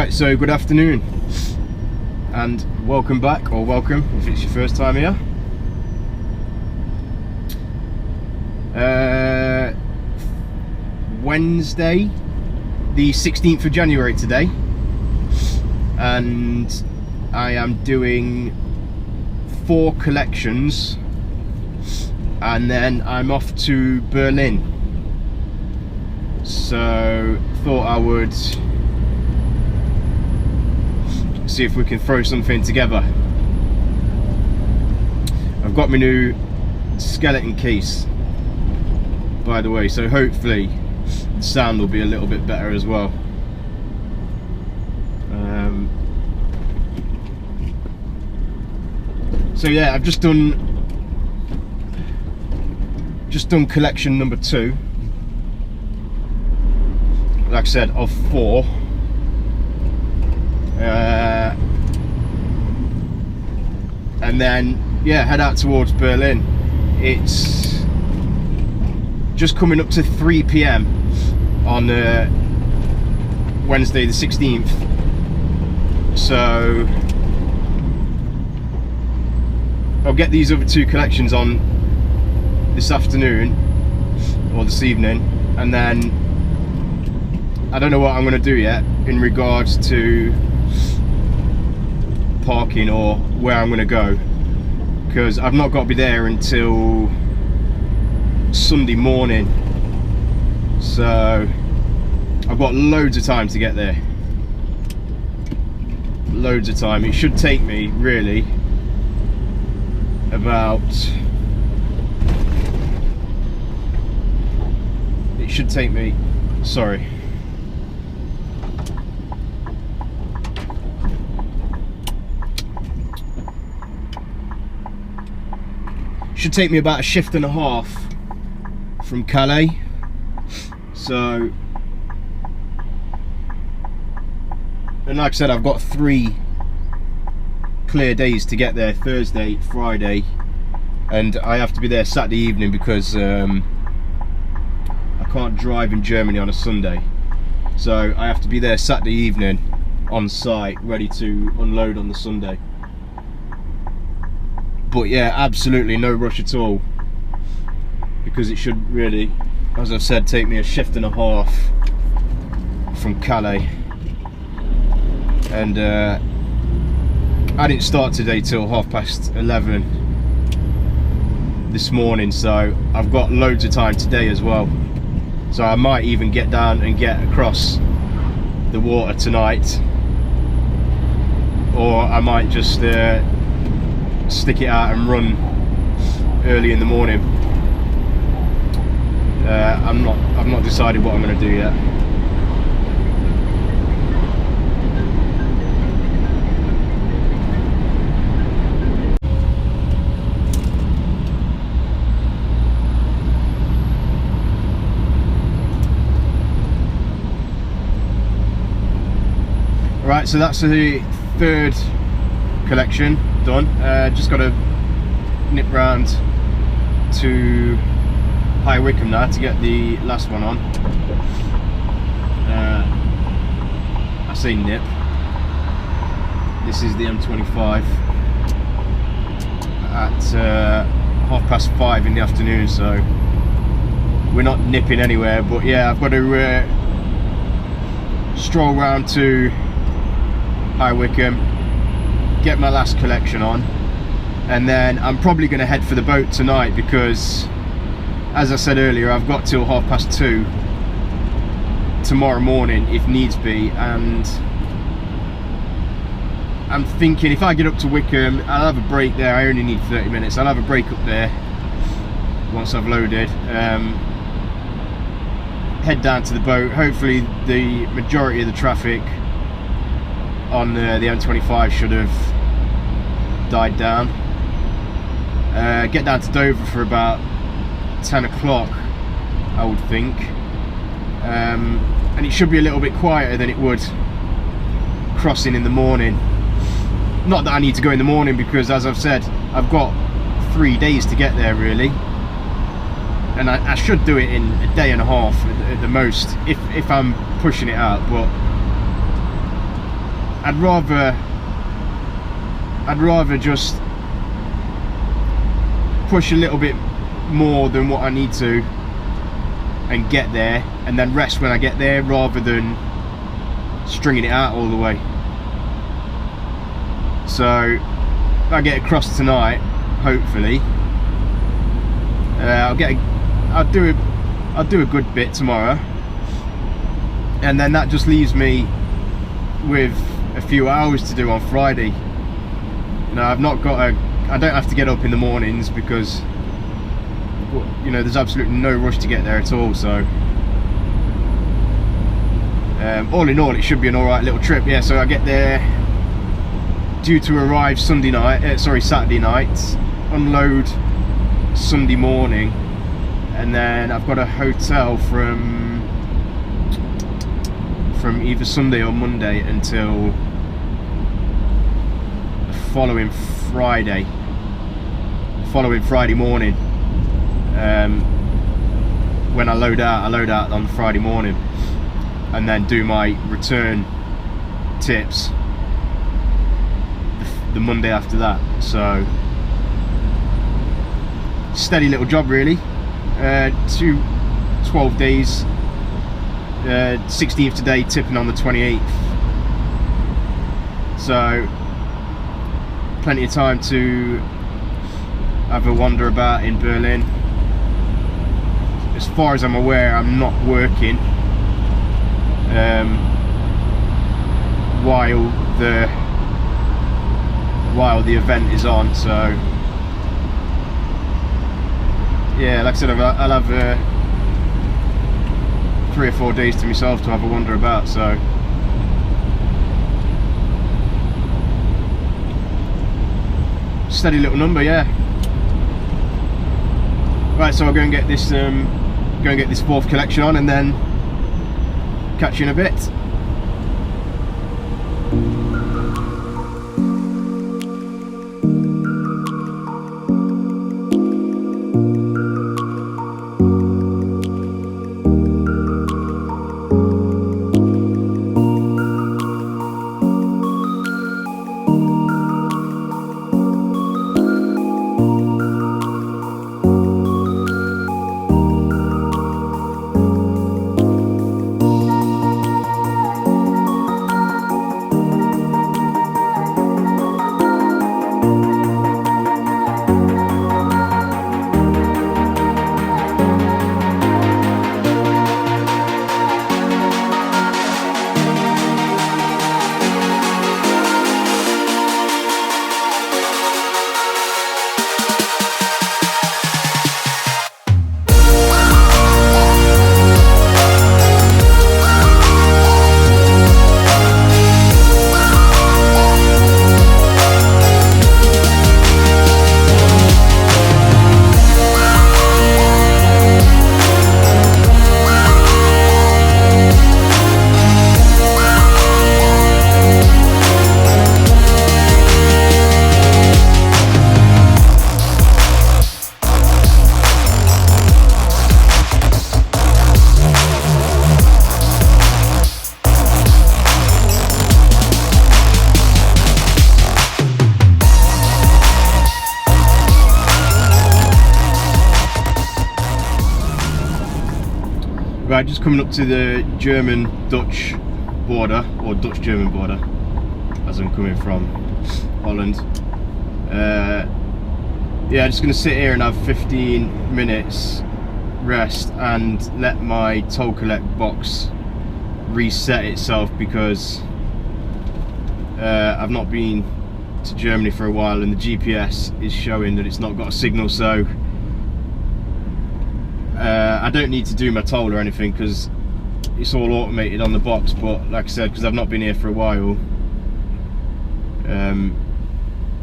Right, so good afternoon and welcome back, or welcome if it's your first time here. Wednesday the 16th of January today, and I am doing 4 collections and then I'm off to Berlin. So thought I would see if we can throw something together. I've got my new skeleton case, by the way, so hopefully the sound will be a little bit better as well. So yeah, I've just done collection number 2, like I said, of 4. And then yeah, head out towards Berlin. It's just coming up to 3 PM on Wednesday the 16th, so I'll get these other 2 collections on this afternoon or this evening, and then I don't know what I'm going to do yet in regards to parking or where I'm going to go, because I've not got to be there until Sunday morning, so I've got loads of time to get there. Loads of time. It should take me really about, sorry, should take me about a shift and a half from Calais. So, and like I said, I've got 3 clear days to get there: Thursday, Friday, and I have to be there Saturday evening because I can't drive in Germany on a Sunday, so I have to be there Saturday evening on site, ready to unload on the Sunday. But yeah, absolutely no rush at all, because it should really, as I've said, take me a shift and a half from Calais. And I didn't start today till 11:30 this morning, so I've got loads of time today as well. So I might even get down and get across the water tonight, or I might just stick it out and run early in the morning. I've not decided what I'm going to do yet. Right, so that's the 3rd collection done. Just got to nip round to High Wycombe now to get the last one on. I say nip. This is the M25 at 5:30 in the afternoon, so we're not nipping anywhere. But yeah, I've got to stroll round to High Wycombe, get my last collection on, and then I'm probably going to head for the boat tonight, because as I said earlier, I've got till 2:30 tomorrow morning if needs be, and I'm thinking if I get up to Wycombe, I'll have a break there. I only need 30 minutes. I'll have a break up there once I've loaded, head down to the boat. Hopefully the majority of the traffic on the M25 should have died down. Get down to Dover for about 10 o'clock, I would think, and it should be a little bit quieter than it would crossing in the morning. Not that I need to go in the morning, because as I've said, I've got 3 days to get there really, and I should do it in a day and a half at the most, if I'm pushing it out. But I'd rather just push a little bit more than what I need to and get there, and then rest when I get there, rather than stringing it out all the way. So if I get across tonight, hopefully, I'll do a good bit tomorrow, and then that just leaves me with a few hours to do on Friday. You know, I don't have to get up in the mornings, because, you know, there's absolutely no rush to get there at all. So all in all, it should be an alright little trip. Yeah, so I get there, due to arrive Saturday night, unload Sunday morning, and then I've got a hotel from either Sunday or Monday until the following Friday morning. When I load out on Friday morning, and then do my return tips the Monday after that. So steady little job, really. 12 days, 16th today, tipping on the 28th, so plenty of time to have a wander about in Berlin. As far as I'm aware, I'm not working while the event is on, so yeah, like I said, I'll have 3 or 4 days to myself to have a wander about. So steady little number, yeah. Right, so I'll go and get this fourth collection on, and then catch you in a bit. Right, just coming up to the German-Dutch border, or Dutch-German border, as I'm coming from Holland. Yeah, just going to sit here and have 15 minutes rest and let my toll collect box reset itself, because I've not been to Germany for a while and the GPS is showing that it's not got a signal. So I don't need to do my toll or anything, because it's all automated on the box, but like I said, because I've not been here for a while,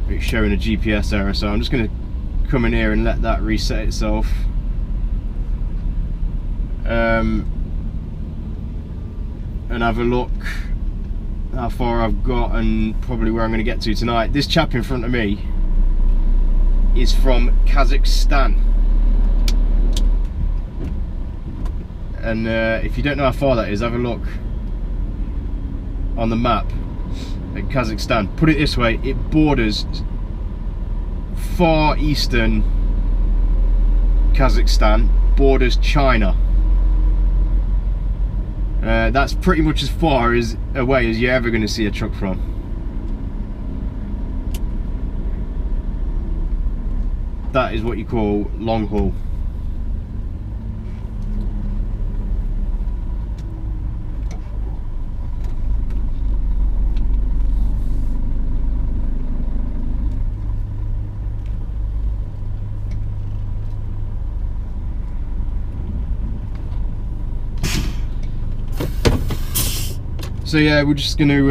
it's showing a GPS error. So I'm just going to come in here and let that reset itself, and have a look how far I've got and probably where I'm going to get to tonight. This chap in front of me is from Kazakhstan, and if you don't know how far that is, have a look on the map. in Kazakhstan. Put it this way, it borders far eastern Kazakhstan, borders China. That's pretty much as far away as you're ever going to see a truck from. That is what you call long haul. So yeah, we're just going to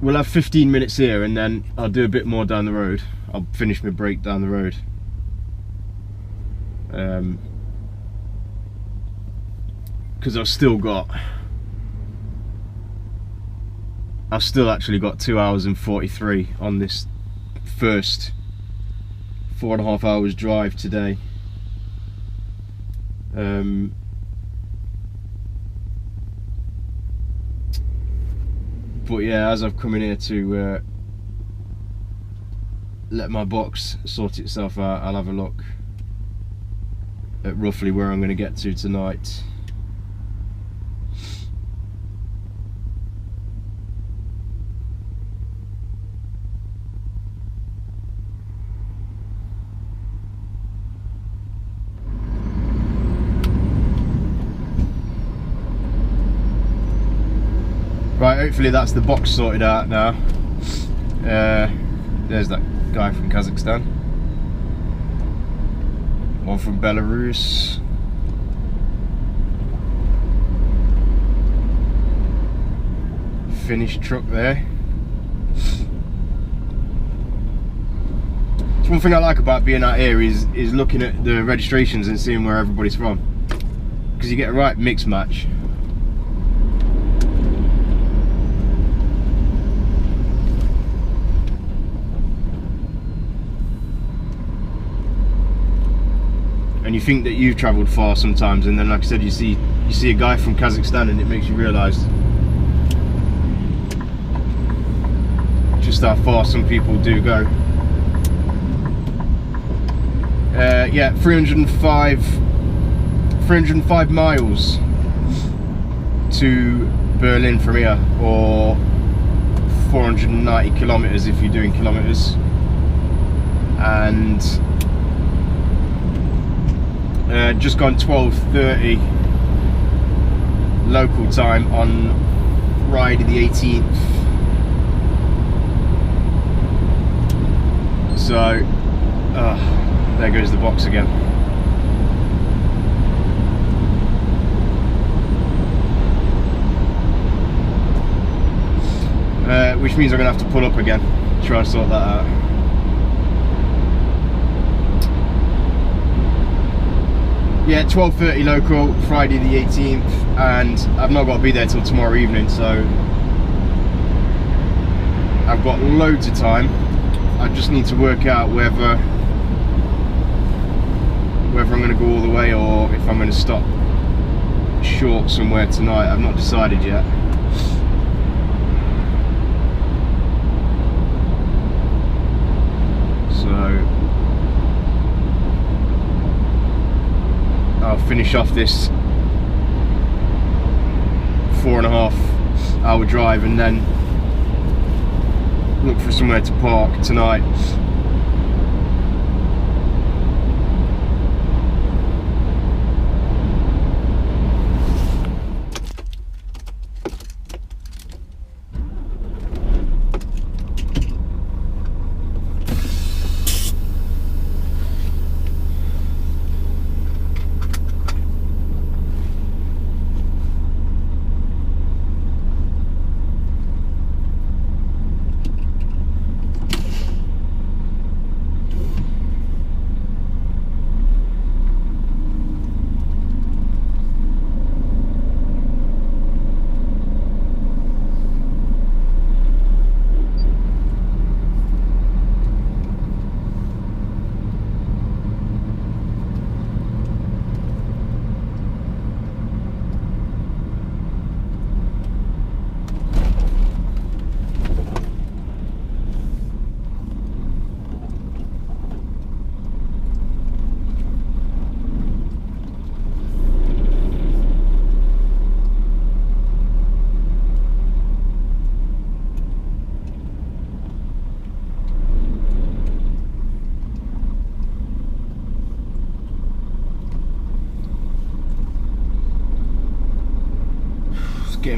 we'll have 15 minutes here, and then I'll do a bit more down the road. I'll finish my break down the road. Because I've still actually got 2 hours and 43 on this first 4.5 hours drive today. But yeah, as I've come in here to let my box sort itself out, I'll have a look at roughly where I'm going to get to tonight. Right, hopefully that's the box sorted out now. There's that guy from Kazakhstan. One from Belarus. Finnish truck there. So one thing I like about being out here is looking at the registrations and seeing where everybody's from, because you get a right mix match. And you think that you've travelled far sometimes, and then, like I said, you see a guy from Kazakhstan, and it makes you realise just how far some people do go. Yeah, 305 miles to Berlin from here, or 490 kilometres if you're doing kilometres, and just gone 12:30 local time on Friday the 18th. So there goes the box again. Which means I'm going to have to pull up again, try and sort that out. Yeah, 12:30 local, Friday the 18th, and I've not got to be there till tomorrow evening, so I've got loads of time. I just need to work out whether I'm going to go all the way or if I'm going to stop short somewhere tonight. I've not decided yet. So I'll finish off this 4.5 hour drive and then look for somewhere to park tonight.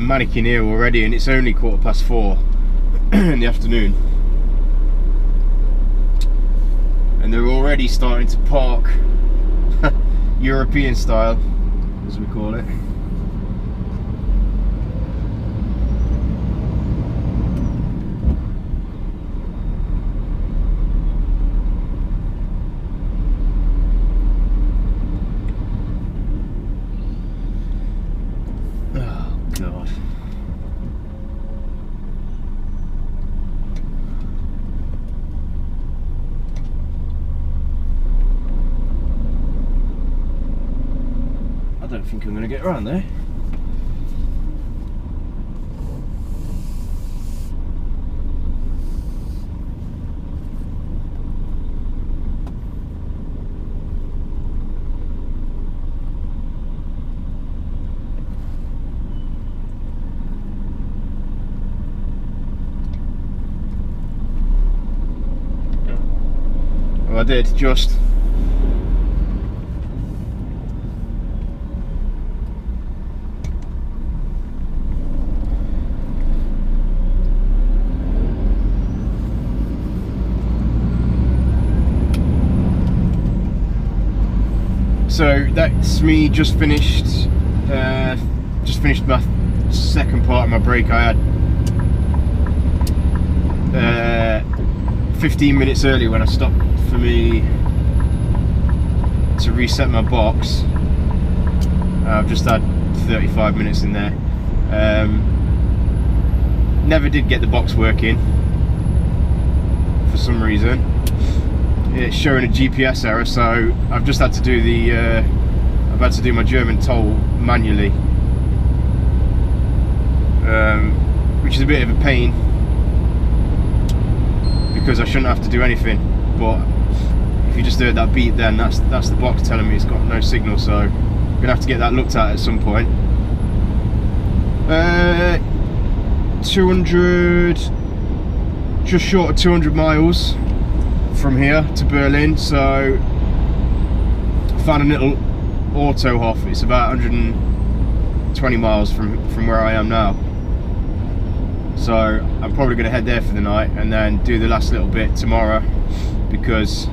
mannequin here already, and it's only 4:15 in the afternoon, and they're already starting to park European style, as we call it. I don't think I'm going to get around there. Well, I did, just. So that's me just finished my second part of my break. I had 15 minutes early when I stopped for me to reset my box. I've just had 35 minutes in there. Never did get the box working for some reason. It's showing a GPS error, so I've just had to do I've had to do my German toll manually, which is a bit of a pain because I shouldn't have to do anything. But if you just heard that beep, then that's the box telling me it's got no signal. So I'm gonna have to get that looked at some point. 200, just short of 200 miles from here to Berlin, so I found a little Autohof. It's about 120 miles from where I am now, so I'm probably going to head there for the night and then do the last little bit tomorrow, because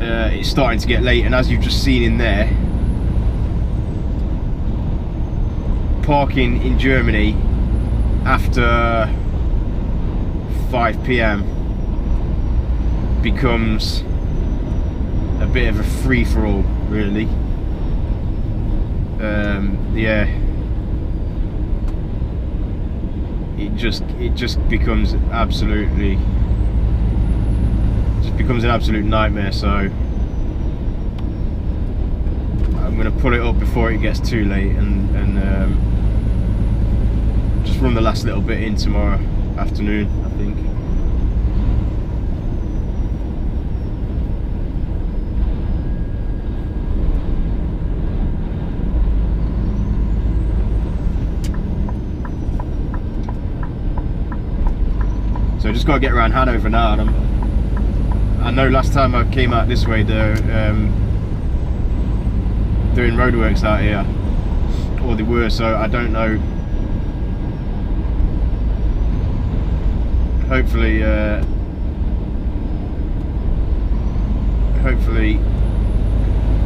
it's starting to get late, and as you've just seen in there, parking in Germany after 5 PM becomes a bit of a free-for-all, really. Yeah, it just becomes an absolute nightmare. So I'm gonna pull it up before it gets too late and just run the last little bit in tomorrow afternoon, I think. So I just got to get around Hanover now, and I know last time I came out this way they're doing roadworks out here, or they were, so I don't know. Hopefully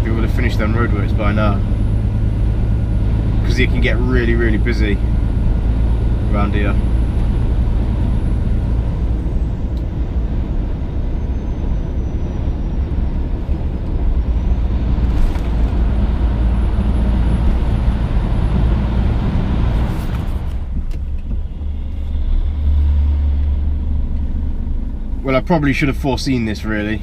we will have finished them roadworks by now, because it can get really busy around here. Well, I probably should have foreseen this, really.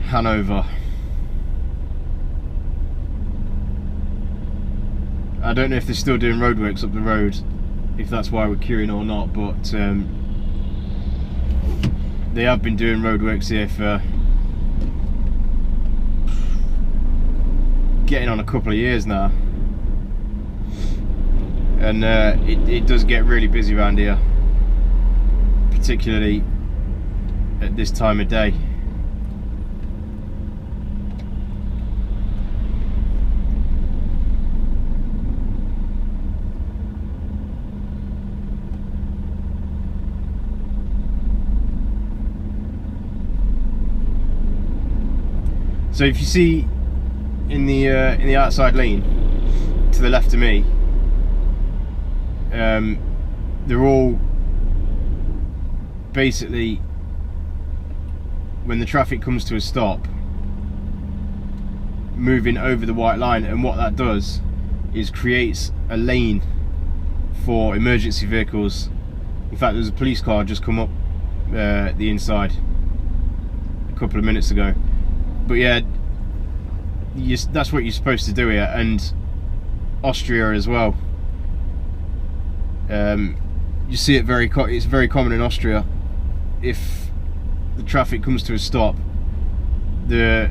Hanover. I don't know if they're still doing roadworks up the road, if that's why we're queuing or not, but they have been doing roadworks here for getting on a couple of years now. And it does get really busy around here, particularly at this time of day. So if you see in the outside lane to the left of me, they're all basically, when the traffic comes to a stop, moving over the white line, and what that does is creates a lane for emergency vehicles. In fact, there's a police car just come up the inside a couple of minutes ago. But yeah, that's what you're supposed to do here, and Austria as well. You see it it's very common in Austria. If the traffic comes to a stop, the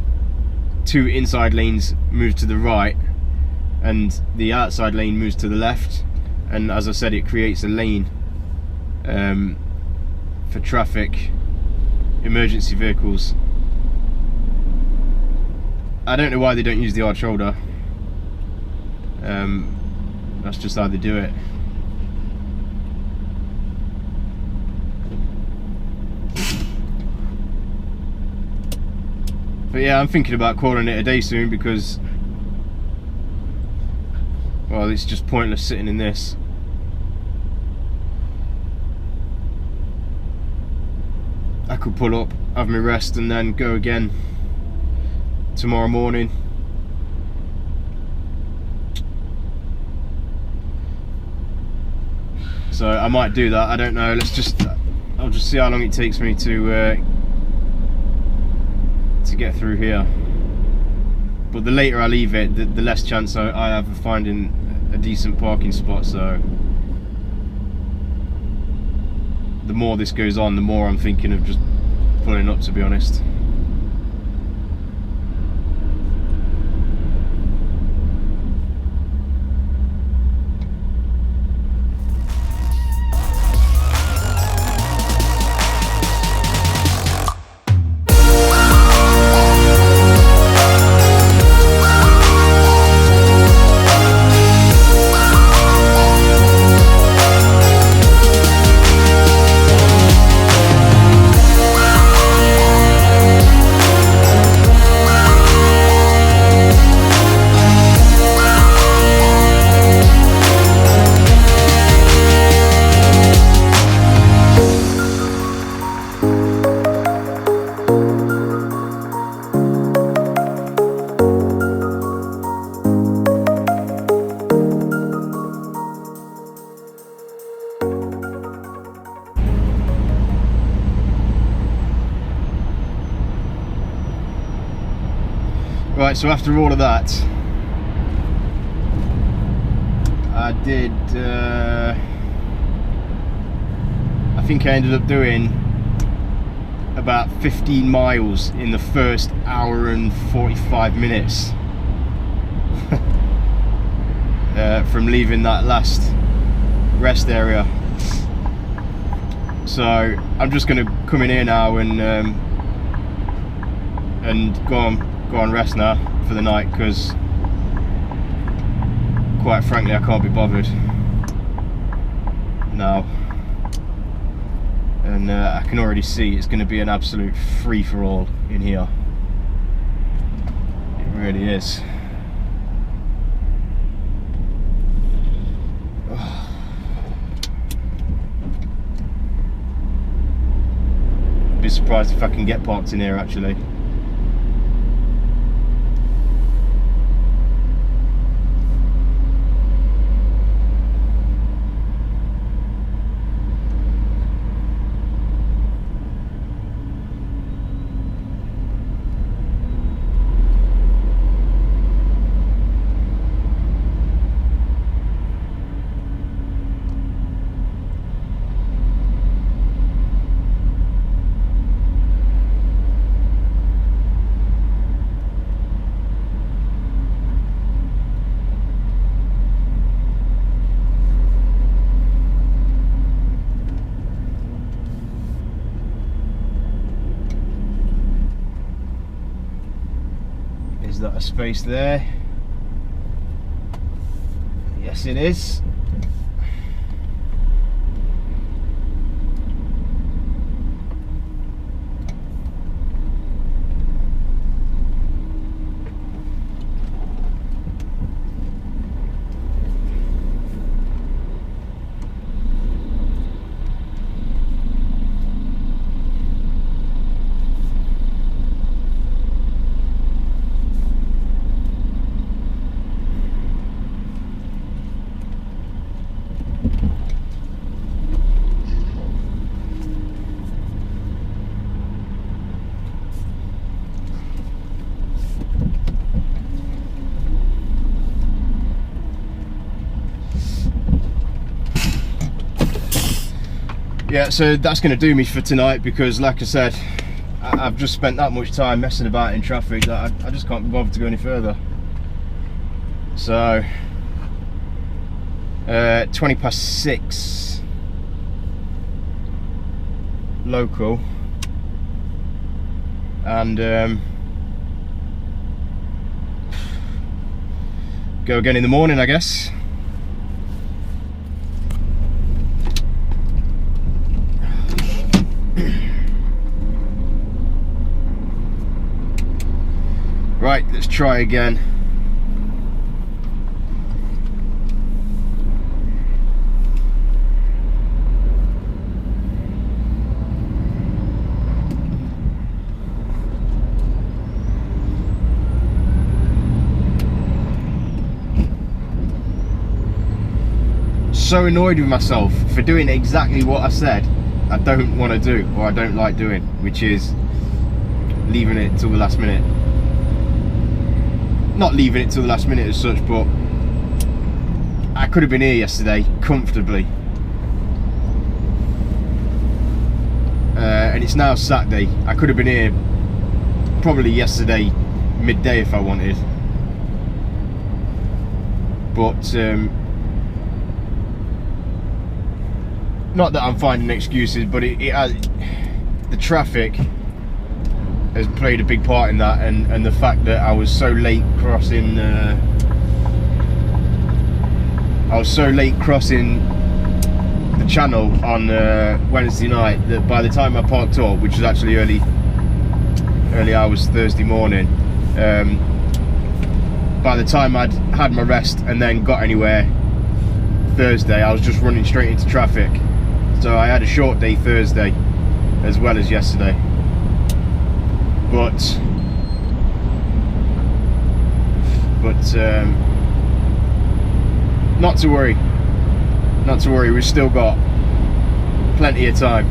two inside lanes move to the right and the outside lane moves to the left, and as I said, it creates a lane for traffic, emergency vehicles. I don't know why they don't use the hard shoulder. That's just how they do it. But yeah, I'm thinking about calling it a day soon, because, well, it's just pointless sitting in this. I could pull up, have my rest, and then go again tomorrow morning. So I might do that, I don't know. I'll just see how long it takes me to get through here. But the later I leave it, the less chance I have of finding a decent parking spot. So the more this goes on, the more I'm thinking of just pulling up, to be honest. Right, so after all of that, I did, I think I ended up doing about 15 miles in the first hour and 45 minutes from leaving that last rest area. So I'm just going to come in here now and go on rest now for the night, because quite frankly I can't be bothered now, and I can already see it's going to be an absolute free-for-all in here. It really is. Be surprised if I can get parked in here actually. Is that a space there? Yes, it is. Yeah, so that's going to do me for tonight, because like I said, I've just spent that much time messing about in traffic that I just can't be bothered to go any further. So 6:20 local, and go again in the morning, I guess. Right, let's try again. So annoyed with myself for doing exactly what I said I don't want to do, or I don't like doing, which is leaving it till the last minute. Not leaving it till the last minute as such, but I could have been here yesterday comfortably. And it's now Saturday. I could have been here probably yesterday midday if I wanted. But not that I'm finding excuses, but the traffic has played a big part in that, and the fact that I was so late crossing the channel on Wednesday night, that by the time I parked up, which was actually early hours Thursday morning, by the time I'd had my rest and then got anywhere Thursday, I was just running straight into traffic. So I had a short day Thursday as well as yesterday. But not to worry, we've still got plenty of time,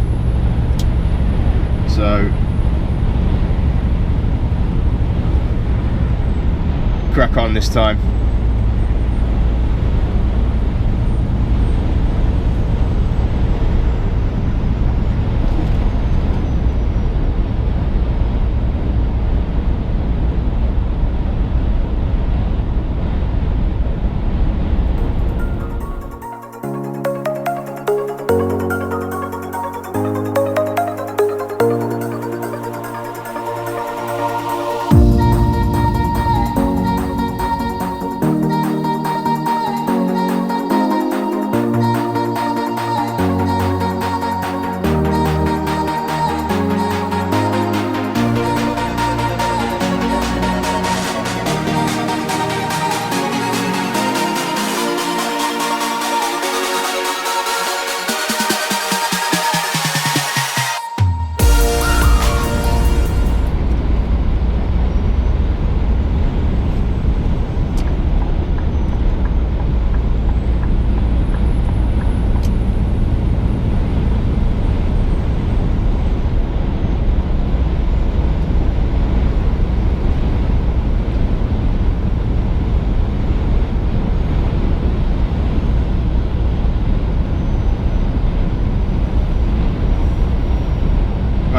so crack on this time.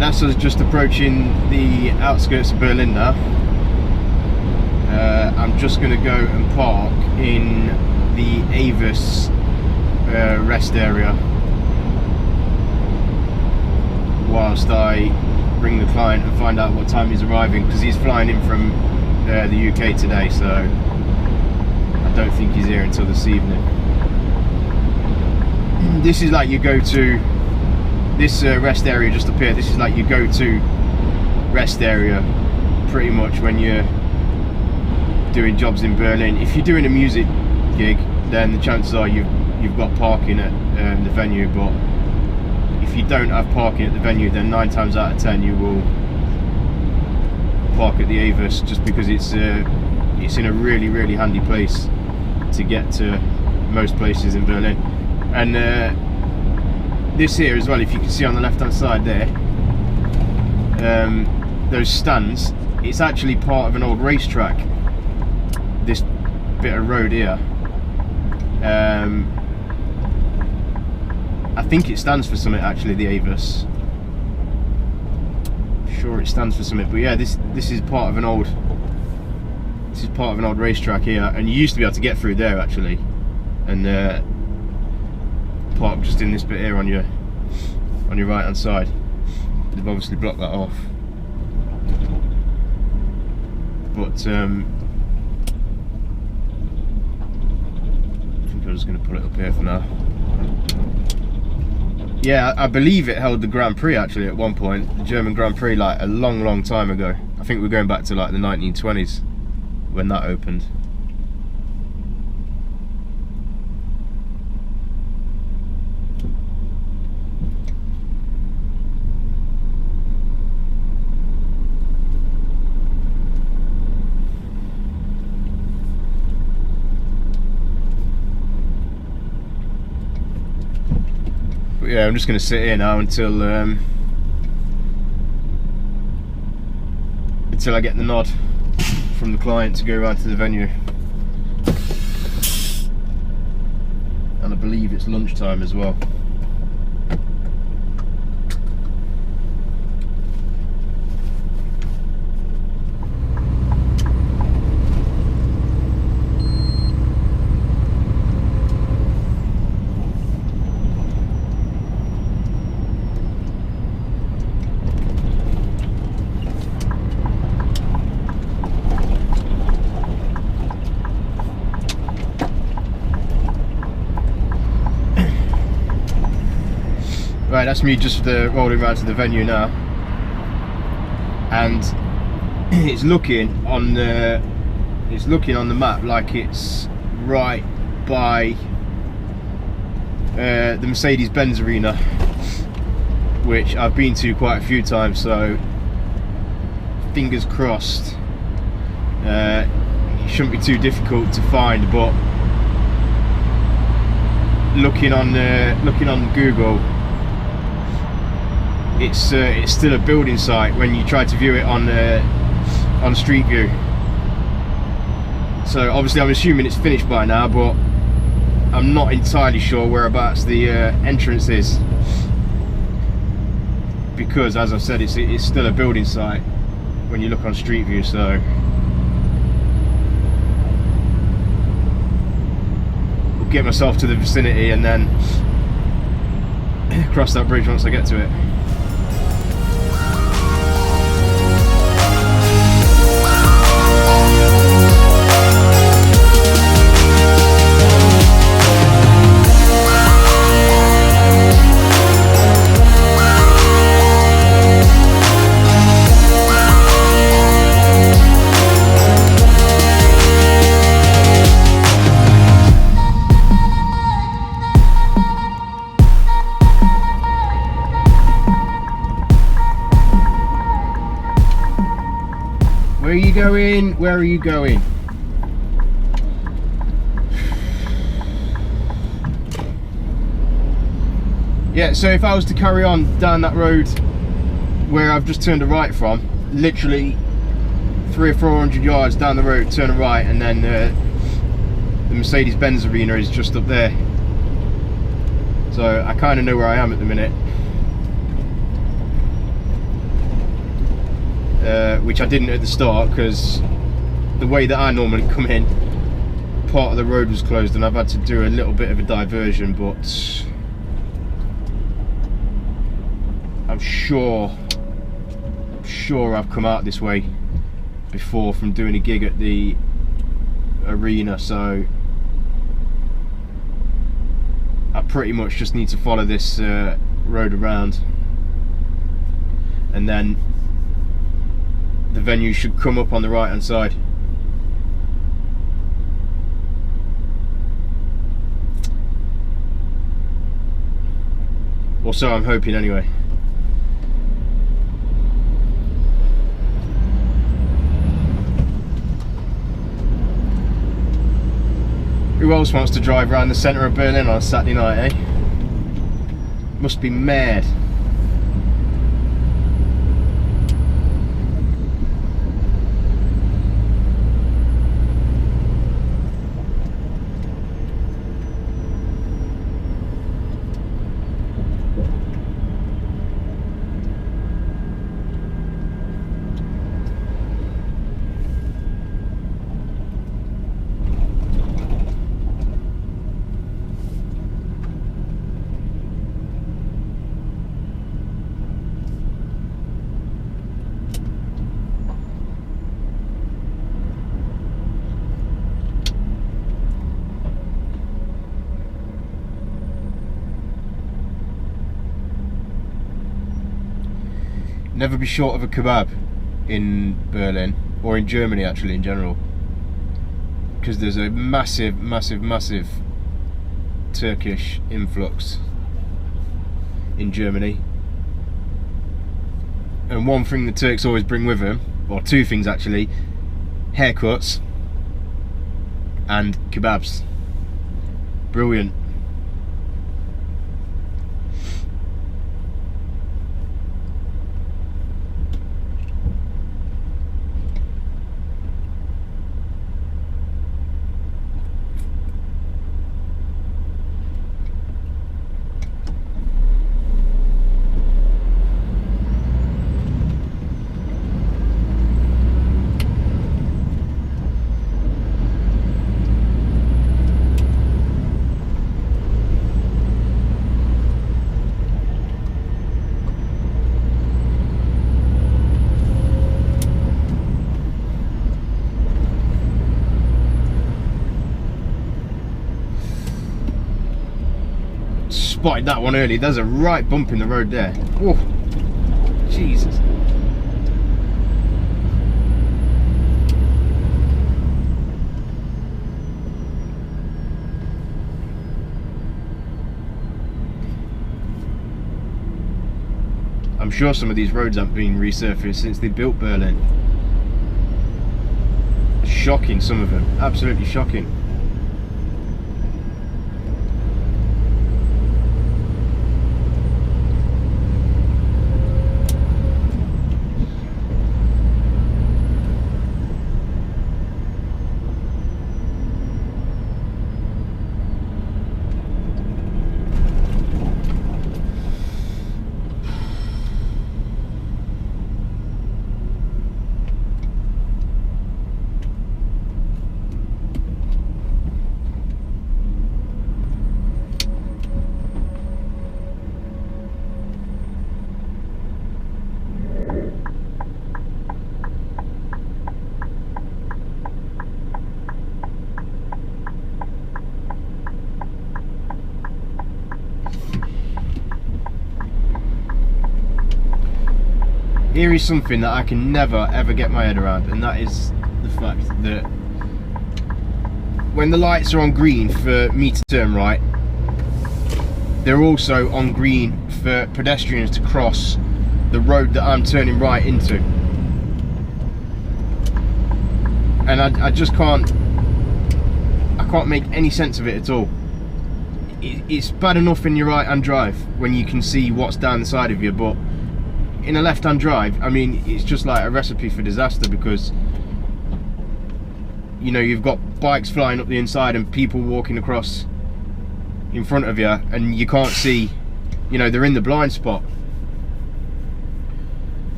That's us just approaching the outskirts of Berlin now. I'm just going to go and park in the Avis rest area whilst I ring the client and find out what time he's arriving, because he's flying in from the UK today, so I don't think he's here until this evening. This is like you go to this rest area just up here. This is like your go-to rest area pretty much when you're doing jobs in Berlin. If you're doing a music gig, then the chances are you've got parking at the venue, but if you don't have parking at the venue, then 9 times out of 10 you will park at the Avis, just because it's in a really, really handy place to get to most places in Berlin. And this here as well, if you can see on the left hand side there, those stands, it's actually part of an old racetrack, this bit of road here, I think it stands for something actually, the Avis. Sure, it stands for something. But yeah, this is part of an old. This is part of an old racetrack here, and you used to be able to get through there actually, and park just in this bit here on your right hand side. They've obviously blocked that off. But I think I'm just going to put it up here for now. Yeah, I believe it held the Grand Prix actually at one point, the German Grand Prix, like a long time ago. I think we're going back to like the 1920s when that opened. Yeah, I'm just going to sit here now until I get the nod from the client to go around to the venue. And I believe it's lunchtime as well. Right, that's me just rolling around to the venue now, and it's looking on the map like it's right by the Mercedes-Benz Arena, which I've been to quite a few times. So fingers crossed, it shouldn't be too difficult to find. But looking on Google, it's still a building site when you try to view it on Street View. So obviously I'm assuming it's finished by now, but I'm not entirely sure whereabouts the entrance is, because as I've said, it's still a building site when you look on Street View. So I'll get myself to the vicinity and then cross that bridge once I get to it. Where are you going? Where are you going? Yeah, so if I was to carry on down that road where I've just turned a right from, literally 300 or 400 yards down the road, turn a right, and then the Mercedes-Benz Arena is just up there. So I kind of know where I am at the minute. Which I didn't at the start, because the way that I normally come in, part of the road was closed and I've had to do a little bit of a diversion, but I'm sure I've come out this way before from doing a gig at the arena, so I pretty much just need to follow this road around, and then the venue should come up on the right hand side. Or so I'm hoping anyway. Who else wants to drive around the centre of Berlin on a Saturday night, eh? Must be mad. Never be short of a kebab in Berlin, or in Germany actually in general, because there's a massive Turkish influx in Germany. And one thing the Turks always bring with them, or two things actually: haircuts and kebabs. Brilliant. Spotted that one early. There's a right bump in the road there. Oh, Jesus. I'm sure some of these roads haven't been resurfaced since they built Berlin. Shocking, some of them. Absolutely shocking. Here is something that I can never ever get my head around, and that is the fact that when the lights are on green for me to turn right, they're also on green for pedestrians to cross the road that I'm turning right into. And I just can't make any sense of it at all. It's bad enough in your right hand drive when you can see what's down the side of you, but in a left hand drive, I mean, it's just like a recipe for disaster, because you know, you've got bikes flying up the inside and people walking across in front of you, and you can't see, you know, they're in the blind spot.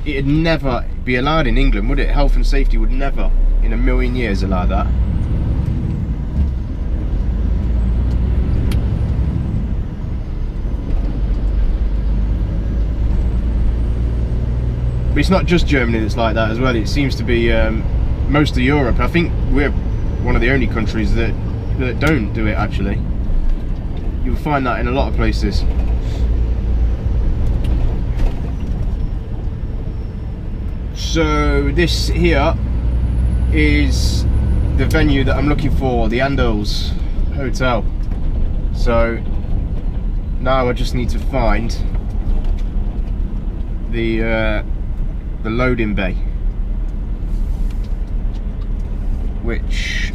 It'd never be allowed in England, would it? Health and safety would never in a million years allow that. But it's not just Germany that's like that as well. It seems to be most of Europe. I think we're one of the only countries that don't do it, actually. You'll find that in a lot of places. So this here is the venue that I'm looking for, the Andals Hotel. So now I just need to find the loading bay, which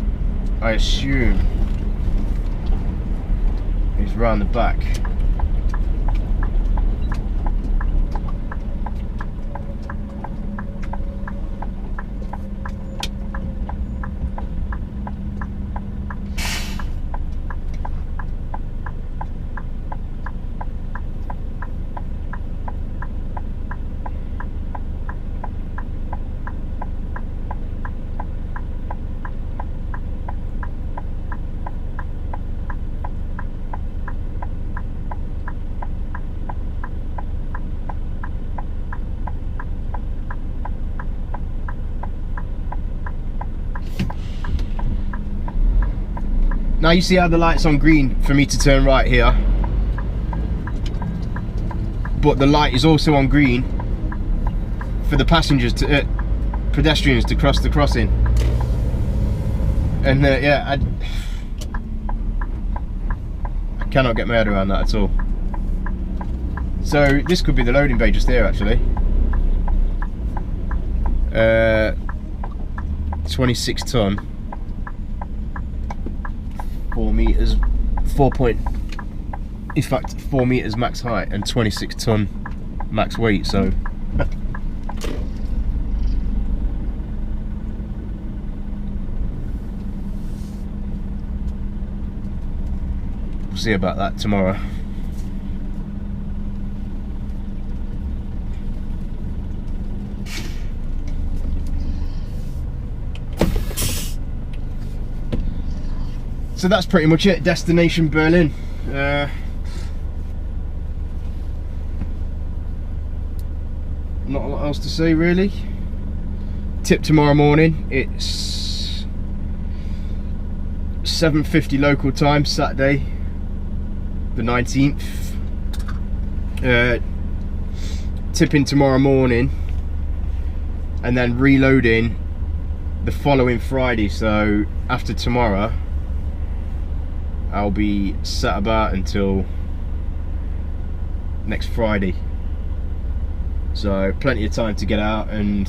I assume is round the back. Now you see how the light's on green for me to turn right here. but the light is also on green for the passengers to pedestrians to cross the crossing. And yeah, I cannot get my head around that at all. So this could be the loading bay just here, actually. 26 ton, 4 meters, 4 meters max height and 26 ton max weight. So we'll see about that tomorrow. So that's pretty much it. Destination Berlin. Not a lot else to say really. Tip tomorrow morning. It's 7:50 local time, Saturday the 19th. Tipping tomorrow morning and then reloading the following Friday. So after tomorrow I'll be sat about until next Friday. So plenty of time to get out and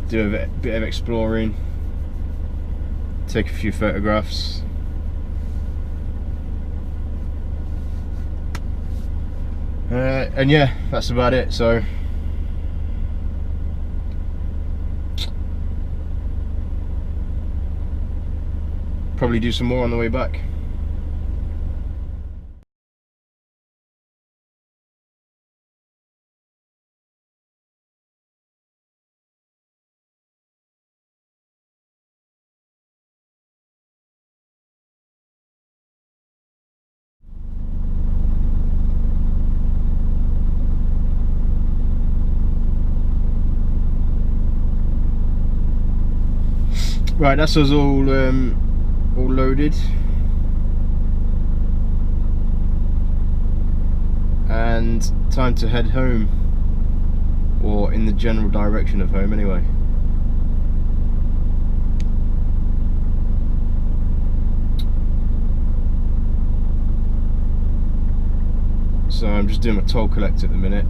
do a bit of exploring, take a few photographs. And yeah, that's about it. So probably do some more on the way back. Right, that's us all loaded and time to head home, or in the general direction of home anyway. So I'm just doing my toll collector at the minute.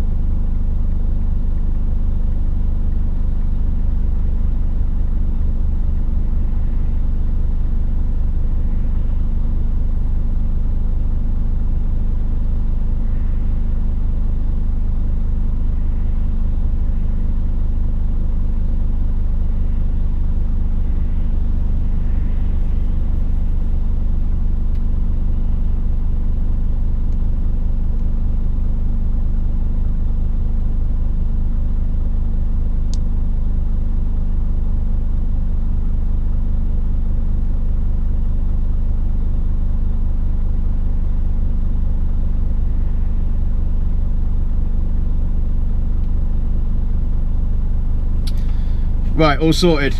Right, all sorted.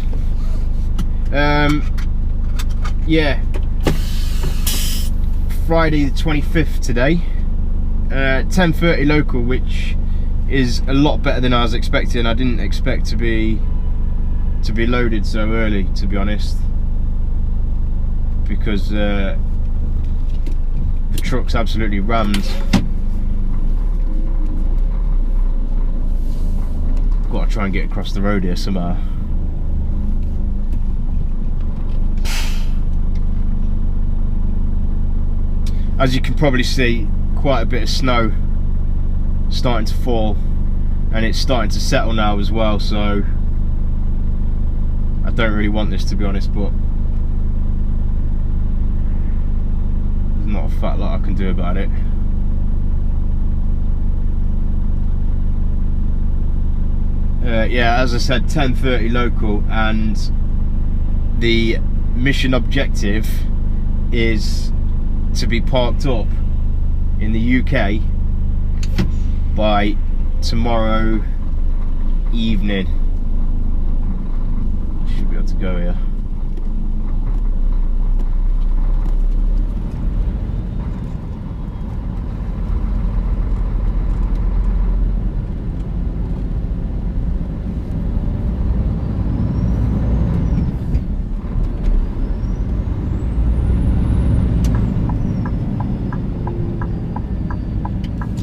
Yeah, Friday the 25th today, 10:30 local, which is a lot better than I was expecting. I didn't expect to be loaded so early, to be honest, because the truck's absolutely rammed. Got to try and get across the road here somehow. As you can probably see, quite a bit of snow starting to fall, and it's starting to settle now as well, so I don't really want this, to be honest, but there's not a fat lot I can do about it. Yeah, as I said, 10:30 local, and the mission objective is to be parked up in the UK by tomorrow evening. Should be able to go here.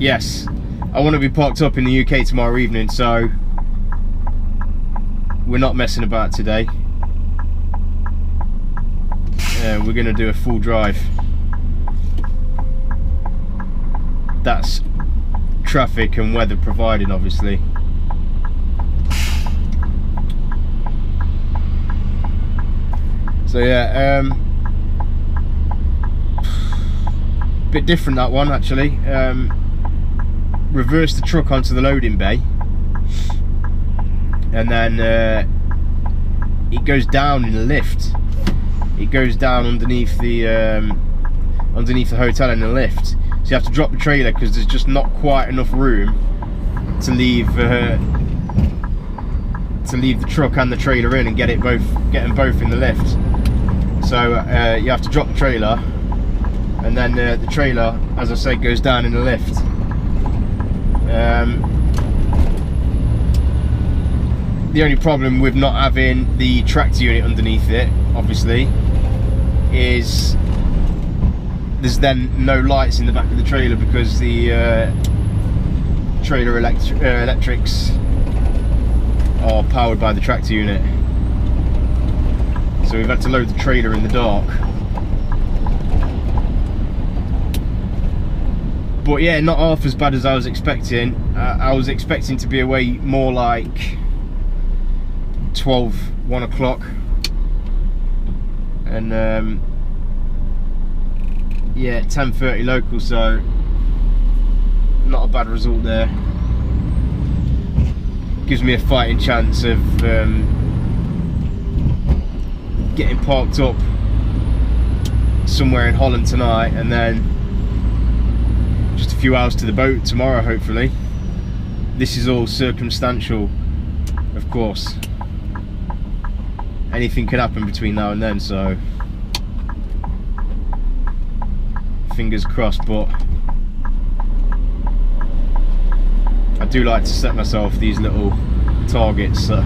yes, I want to be parked up in the UK tomorrow evening, so we're not messing about today. We're going to do a full drive. That's traffic and weather providing, obviously. So yeah, bit different that one actually. Reverse the truck onto the loading bay, and then it goes down in the lift. It goes down underneath the hotel in the lift. So you have to drop the trailer because there's just not quite enough room to leave the truck and the trailer in and get them both in the lift. So you have to drop the trailer, and then the trailer, as I said, goes down in the lift. The only problem with not having the tractor unit underneath it, obviously, is there's then no lights in the back of the trailer because the trailer electrics are powered by the tractor unit. So we've had to load the trailer in the dark. But yeah, not half as bad as I was expecting. I was expecting to be away more like 1 o'clock. And yeah, 10:30 local, so not a bad result there. Gives me a fighting chance of getting parked up somewhere in Holland tonight, and then just a few hours to the boat tomorrow, hopefully. This is all circumstantial, of course. Anything can happen between now and then, so fingers crossed. But I do like to set myself these little targets, so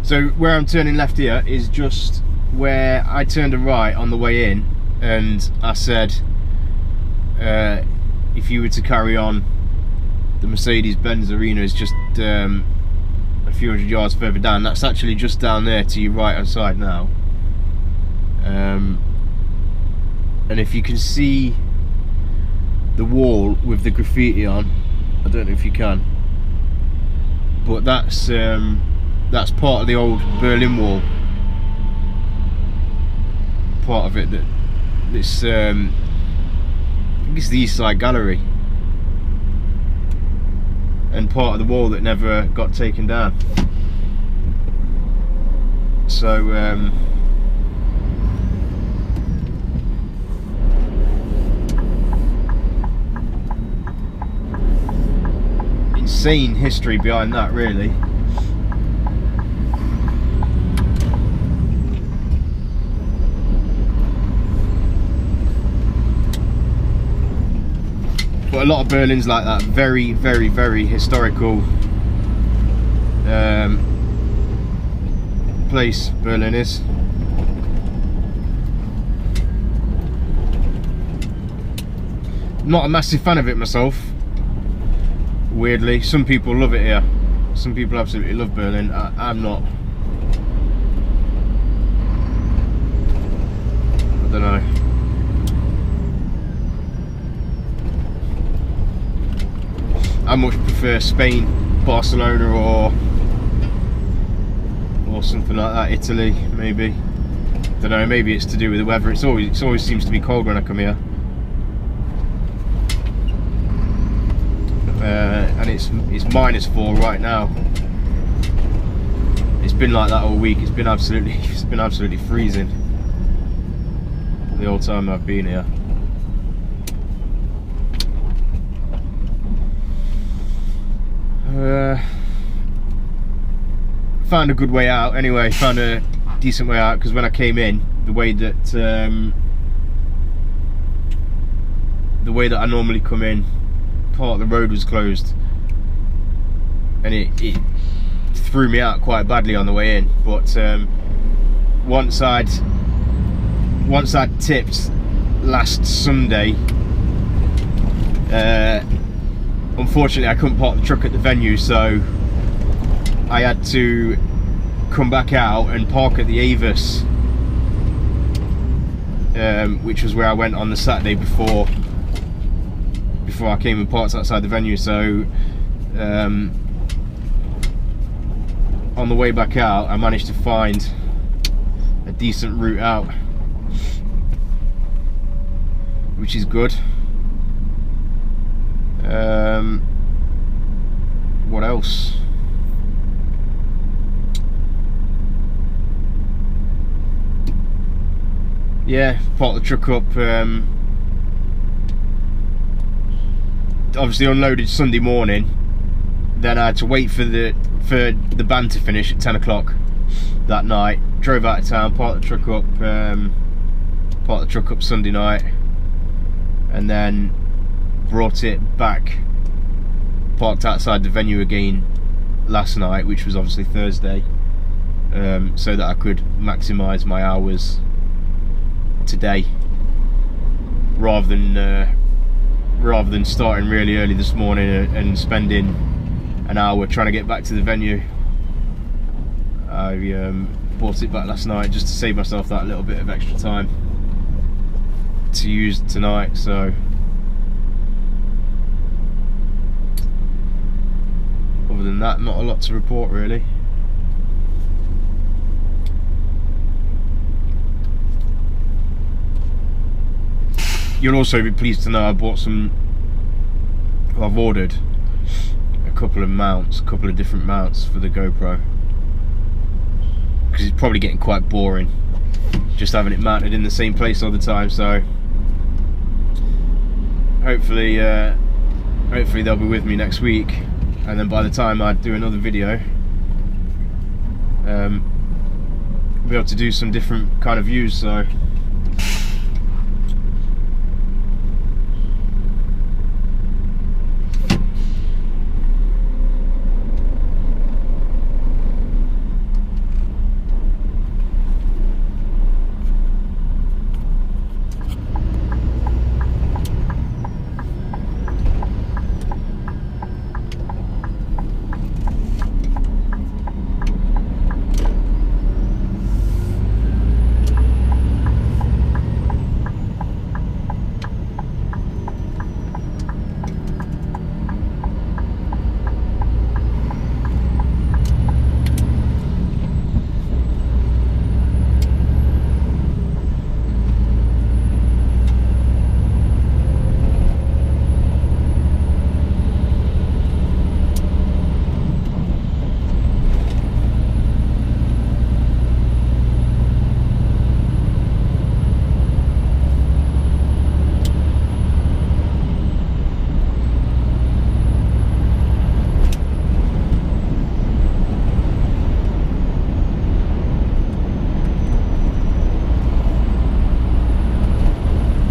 So where I'm turning left here is just where I turned a right on the way in, and I said if you were to carry on, the Mercedes-Benz arena is just a few hundred yards further down. That's actually just down there to your right hand side now. And if you can see the wall with the graffiti on, I don't know if you can, but that's part of the old Berlin Wall. Part of it that this I think it's the East Side Gallery, and part of the wall that never got taken down. So insane history behind that, really. But a lot of Berlin's like that, very, very, very historical place, Berlin is. Not a massive fan of it myself, weirdly. Some people love it here. Some people absolutely love Berlin. I'm not. I don't know. I much prefer Spain, Barcelona, or something like that. Italy, maybe. Don't know. Maybe it's to do with the weather. It always seems to be cold when I come here, and it's -4 right now. It's been like that all week. It's been absolutely freezing the whole time I've been here. Found a good way out anyway, found a decent way out, because when I came in the way that I normally come in, part of the road was closed, and it threw me out quite badly on the way in. But once I'd tipped last Sunday, unfortunately I couldn't park the truck at the venue, so I had to come back out and park at the Avis, which was where I went on the Saturday before I came and parked outside the venue. So on the way back out, I managed to find a decent route out, which is good. What else? Yeah, parked the truck up. Obviously unloaded Sunday morning. Then I had to wait for the band to finish at 10 o'clock that night. Drove out of town, parked the truck up Sunday night, and then brought it back, parked outside the venue again last night, which was obviously Thursday, so that I could maximise my hours today, rather than starting really early this morning and spending an hour trying to get back to the venue. I bought it back last night just to save myself that little bit of extra time to use tonight. So other than that, not a lot to report really. You'll also be pleased to know I've ordered a couple of different mounts for the GoPro, because it's probably getting quite boring just having it mounted in the same place all the time. So hopefully they'll be with me next week, and then by the time I do another video, I'll be able to do some different kind of views. So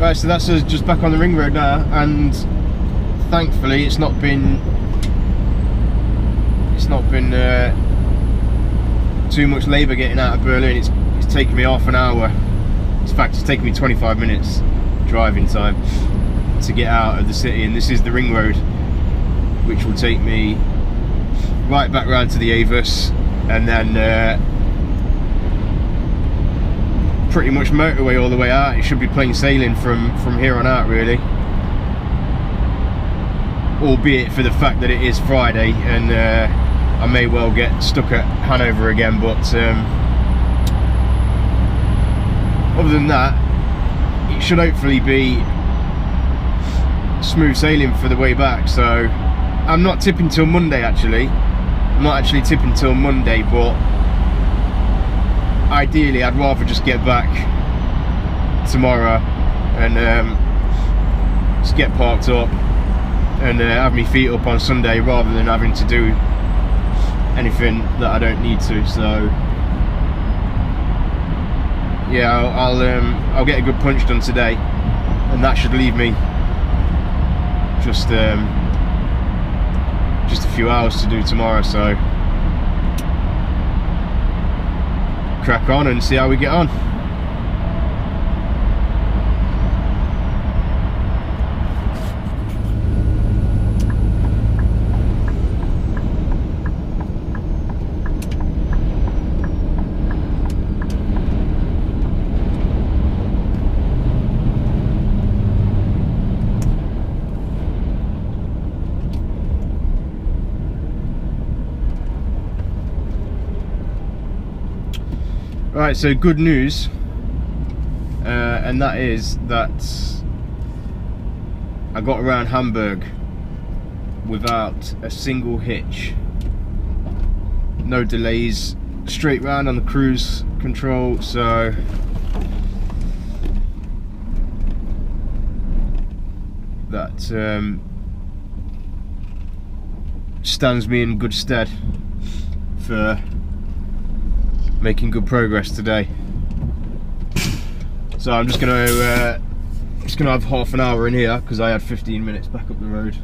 right, so that's us just back on the ring road now, and thankfully it's not been too much labour getting out of Berlin. It's taken me half an hour. In fact, it's taken me 25 minutes driving time to get out of the city, and this is the ring road, which will take me right back round to the Avis, and then pretty much motorway all the way out. It should be plain sailing from here on out really, albeit for the fact that it is Friday and I may well get stuck at Hanover again, but other than that, it should hopefully be smooth sailing for the way back. So I'm not tipping till Monday actually. I'm not actually tipping till Monday, but ideally I'd rather just get back tomorrow and just get parked up and have my feet up on Sunday, rather than having to do anything that I don't need to. So yeah, I'll get a good punch done today, and that should leave me just a few hours to do tomorrow. So crack on and see how we get on. Right, so good news, and that is that I got around Hamburg without a single hitch. No delays, straight round on the cruise control, so that stands me in good stead for making good progress today. So I'm just gonna have half an hour in here because I had 15 minutes back up the road.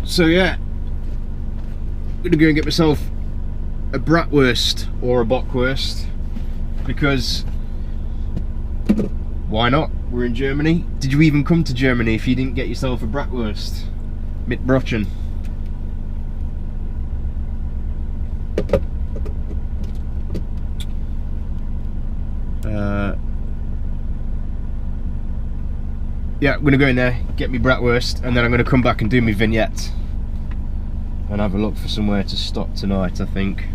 So yeah, I'm gonna go and get myself a bratwurst or a bockwurst, because why not? We're in Germany. Did you even come to Germany if you didn't get yourself a bratwurst? Mit Brötchen. Yeah, I'm gonna go in there, get me bratwurst, and then I'm gonna come back and do my vignette and have a look for somewhere to stop tonight, I think.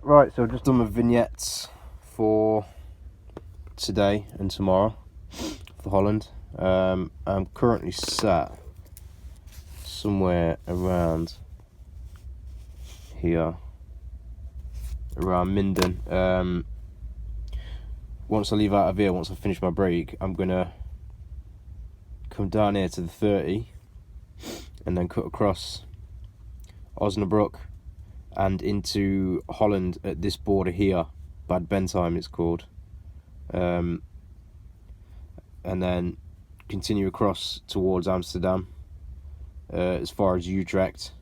Right, so I've just done my vignettes for today and tomorrow for Holland. I'm currently sat somewhere around here, around Minden. Once I leave out of here, once I finish my break, I'm gonna come down here to the 30 and then cut across Osnabrück and into Holland at this border here, Bad Bentheim it's called, and then continue across towards Amsterdam, as far as Utrecht,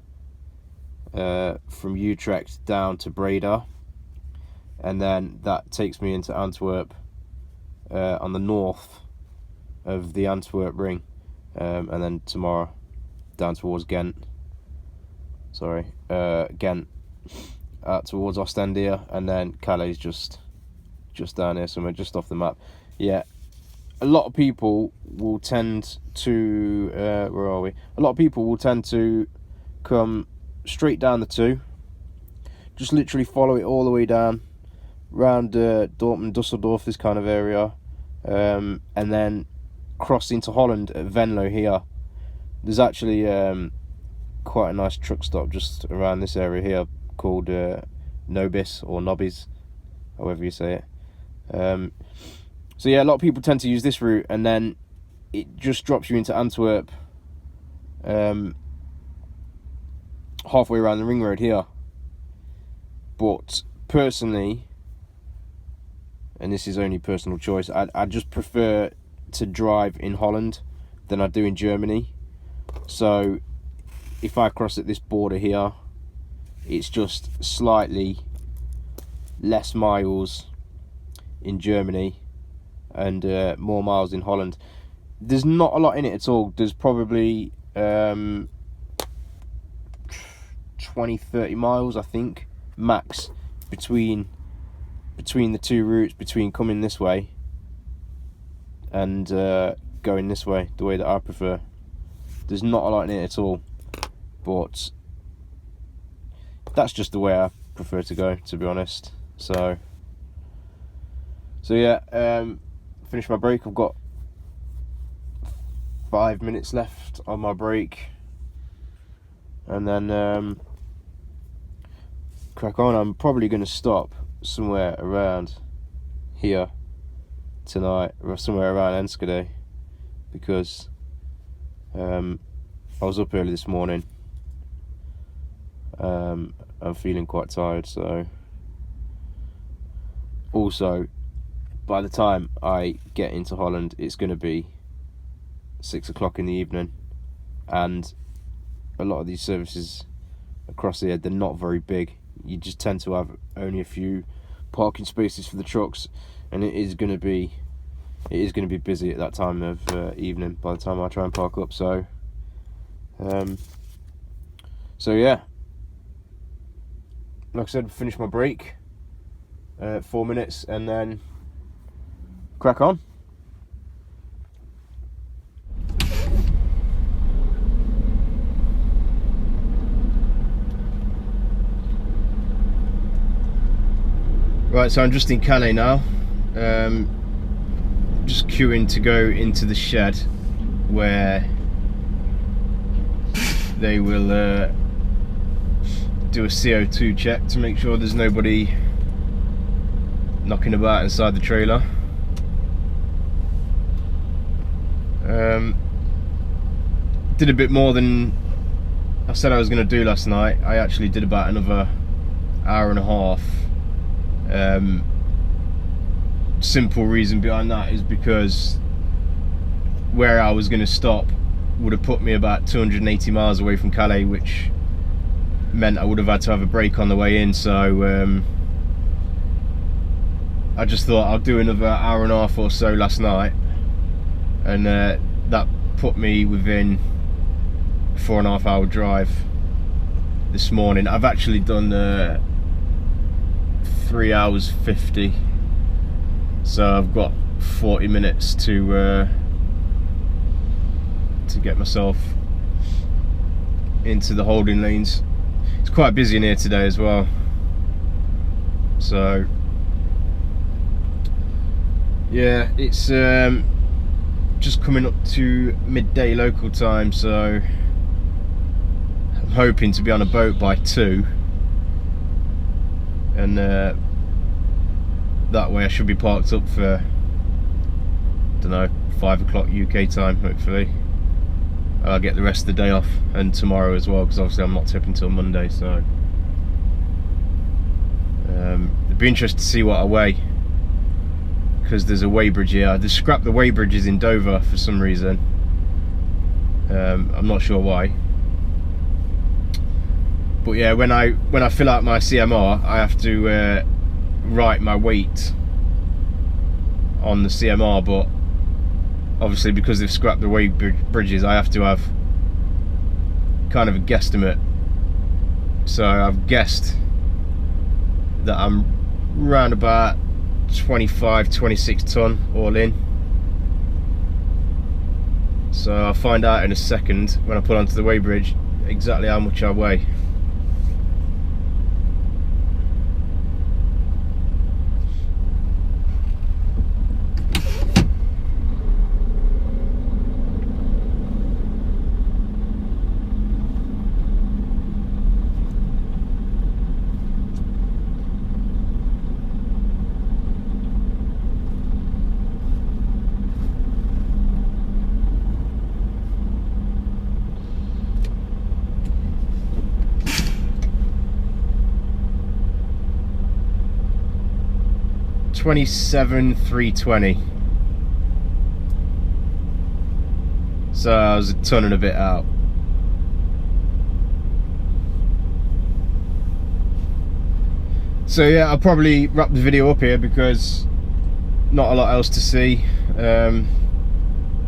from Utrecht down to Breda, and then that takes me into Antwerp, on the north of the Antwerp ring, and then tomorrow down towards Ghent, Ghent, towards Ostend, and then Calais is just down here somewhere, just off the map. Yeah, a lot of people will tend to where are we? A lot of people will tend to come straight down the two, just literally follow it all the way down round Dortmund, Dusseldorf, this kind of area, and then cross into Holland at Venlo here. There's actually quite a nice truck stop just around this area here called Nobis, or Nobbies, however you say it. So yeah, a lot of people tend to use this route, and then it just drops you into Antwerp, halfway around the ring road here. But personally, and this is only personal choice, I just prefer to drive in Holland than I do in Germany. So if I cross at this border here, it's just slightly less miles in Germany and more miles in Holland. There's not a lot in it at all. There's probably 20-30 miles, I think, max, between the two routes, between coming this way and going this way, the way that I prefer. There's not a lot in it at all, but that's just the way I prefer to go, to be honest. So yeah, finish my break. I've got 5 minutes left on my break, and then crack on. I'm probably going to stop somewhere around here tonight, or somewhere around Enschede, because I was up early this morning. I'm feeling quite tired, so also by the time I get into Holland it's going to be 6 o'clock in the evening, and a lot of these services across here, they're not very big. You just tend to have only a few parking spaces for the trucks, and it is going to be busy at that time of evening by the time I try and park up. So yeah, like I said, finish my break, 4 minutes, and then crack on. Right, so I'm just in Calais now, just queuing to go into the shed where they will do a CO2 check to make sure there's nobody knocking about inside the trailer. Did a bit more than I said I was going to do last night. I actually did about another hour and a half. Simple reason behind that is because where I was going to stop would have put me about 280 miles away from Calais, which meant I would have had to have a break on the way in. So I just thought I'll do another hour and a half or so last night, and that put me within a 4.5 hour drive this morning. I've actually done 3 hours 50, so I've got 40 minutes to get myself into the holding lanes. It's quite busy in here today as well, so yeah, it's just coming up to midday local time, so I'm hoping to be on a boat by 2, and that way I should be parked up for, I don't know, 5 o'clock UK time, hopefully. I'll get the rest of the day off, and tomorrow as well, because obviously I'm not tipping until Monday, so it'd be interesting to see what I weigh, because there's a weighbridge here. They scrapped the weighbridges in Dover for some reason. I'm not sure why. But yeah, when I fill out my CMR, I have to write my weight on the CMR, but obviously because they've scrapped the weight bridges, I have to have kind of a guesstimate. So I've guessed that I'm around about 25-26 ton all in. So I'll find out in a second when I put onto the weighbridge exactly how much I weigh. $27,320. So I was a ton and a bit out. So yeah, I'll probably wrap the video up here because not a lot else to see. As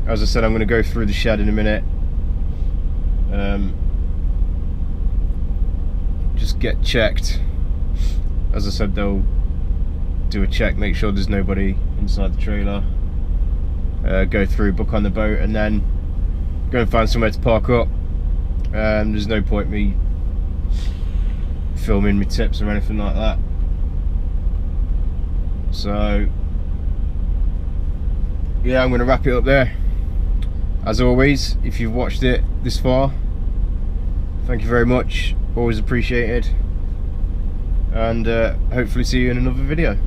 I said, I'm going to go through the shed in a minute. Just get checked. As I said, they'll do a check, make sure there's nobody inside the trailer, go through, book on the boat, and then go and find somewhere to park up. There's no point me filming my tips or anything like that. So yeah, I'm going to wrap it up there. As always, if you've watched it this far, thank you very much, always appreciated, and hopefully see you in another video.